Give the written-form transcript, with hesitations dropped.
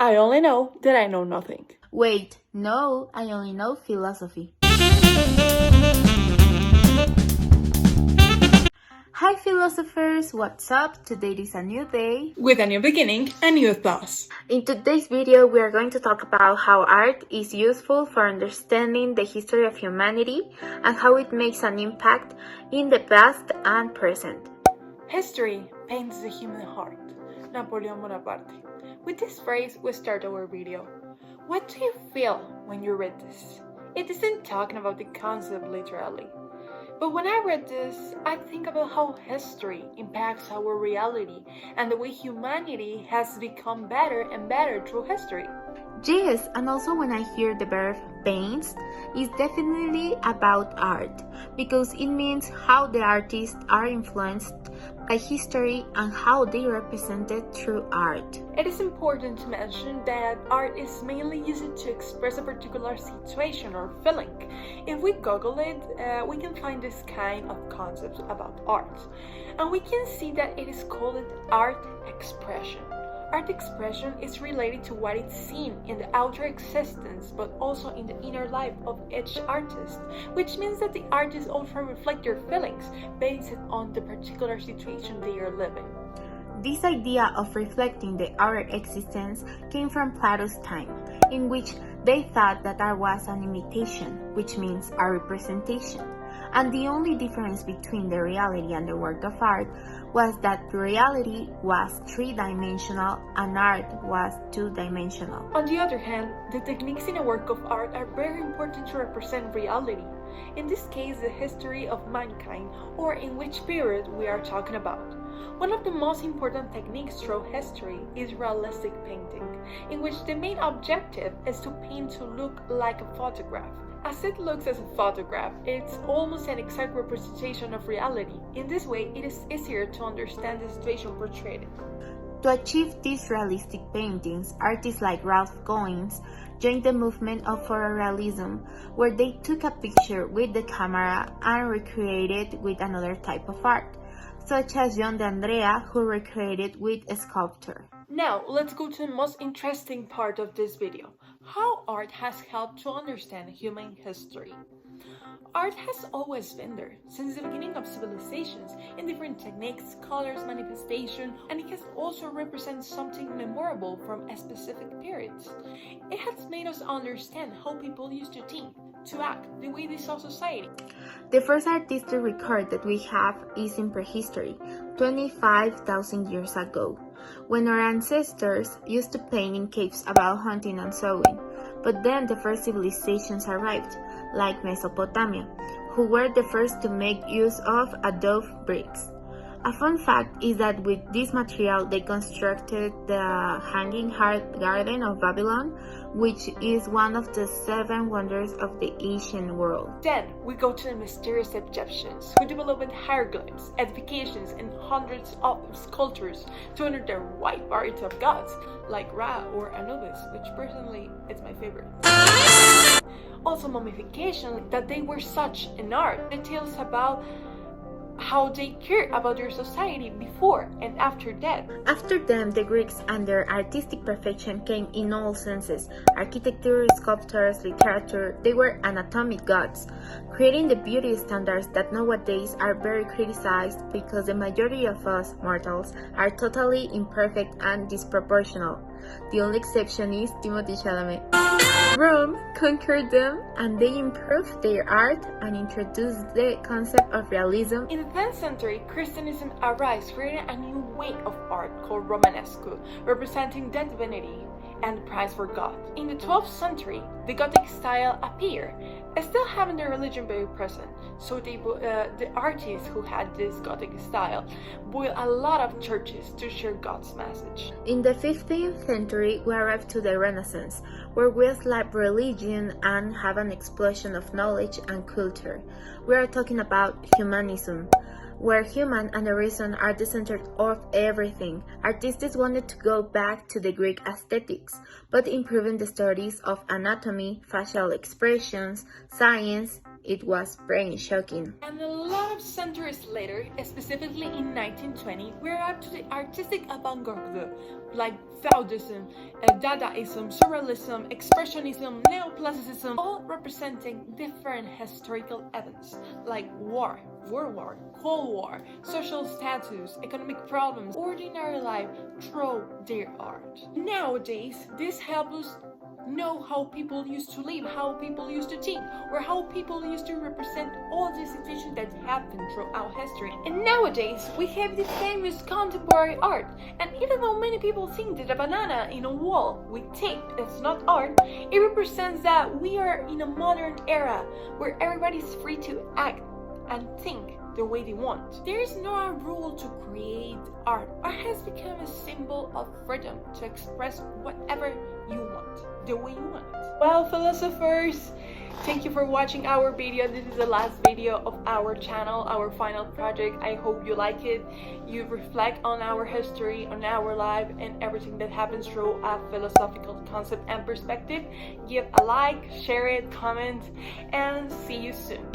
I only know that I know nothing. Wait, no, I only know philosophy. Hi philosophers, what's up? Today is a new day. With a new beginning, a new thoughts. In today's video, we are going to talk about how art is useful for understanding the history of humanity and how it makes an impact in the past and present. History paints the human heart. Napoleon Bonaparte. With this phrase, we start our video. What do you feel when you read this? It isn't talking about the concept literally. But when I read this, I think about how history impacts our reality and the way humanity has become better and better through history. Yes, and also when I hear the verb paints, it's definitely about art because it means how the artists are influenced by history and how they represented through art. It is important to mention that art is mainly used to express a particular situation or feeling. If we Google it, we can find this kind of concepts about art, and we can see that it is called art expression. Art expression is related to what is seen in the outer existence, but also in the inner life of each artist, which means that the artists also reflect their feelings based on the particular situation they are living. This idea of reflecting the outer existence came from Plato's time, in which they thought that art was an imitation, which means a representation. And the only difference between the reality and the work of art was that reality was three-dimensional and art was two-dimensional. On the other hand, the techniques in a work of art are very important to represent reality. In this case, the history of mankind, or in which period we are talking about. One of the most important techniques through history is realistic painting, in which the main objective is to paint to look like a photograph. As it looks as a photograph, it's almost an exact representation of reality. In this way, it is easier to understand the situation portrayed. To achieve these realistic paintings, artists like Ralph Goins joined the movement of photorealism, where they took a picture with the camera and recreated with another type of art, such as John de Andrea, who recreated with a sculptor. Now, let's go to the most interesting part of this video, how art has helped to understand human history. Art has always been there, since the beginning of civilizations, in different techniques, colors, manifestation, and it has also represented something memorable from a specific period. It has made us understand how people used to think, to act, the way they saw society. The first artistic record that we have is in prehistory, 25,000 years ago, when our ancestors used to paint in caves about hunting and sowing. But then the first civilizations arrived, like Mesopotamia, who were the first to make use of adobe bricks. A fun fact is that with this material they constructed the Hanging Garden of Babylon, which is one of the 7 wonders of the ancient world. Then we go to the mysterious Egyptians, who developed hieroglyphs, edifications, and hundreds of sculptures to honor their wide variety of gods, like Ra or Anubis, which personally is my favorite. Also mummification, that they were such an art, details about how they cared about their society before and after death. After them, the Greeks and their artistic perfection came in all senses. Architecture, sculptures, literature, they were anatomic gods, creating the beauty standards that nowadays are very criticized because the majority of us mortals are totally imperfect and disproportional. The only exception is Timothée Chalamet. Rome conquered them and they improved their art and introduced the concept of realism. In the 10th century, Christianism arose, creating a new way of art called Romanesque, representing the divinity and the prize for God. In the 12th century, the Gothic style appeared, still having the religion very present. So the artists who had this Gothic style built a lot of churches to share God's message. In the 15th century, we arrived to the Renaissance, where we slap religion and have an explosion of knowledge and culture. We are talking about humanism, where human and the reason are the center of everything. Artists wanted to go back to the Greek aesthetics, but improving the studies of anatomy, facial expressions, science, It was very shocking. And a lot of centuries later, specifically in 1920, we're up to the artistic avant-garde, like Fauvism, Dadaism, Surrealism, Expressionism, Neoclassicism, all representing different historical events like war, World War, Cold War, social status, economic problems, ordinary life through their art. Nowadays, this helps us know how people used to live, how people used to think, or how people used to represent all the situations that happened throughout history. And nowadays, we have the famous contemporary art. And even though many people think that a banana in a wall with tape is not art, it represents that we are in a modern era where everybody's free to act and think the way they want. There is no rule to create art. Art has become a symbol of freedom to express whatever you want, the way you want it. Well, philosophers, thank you for watching our video. This is the last video of our channel, our final project. I hope you like it. You reflect on our history, on our life, and everything that happens through a philosophical concept and perspective. Give a like, share it, comment, and see you soon.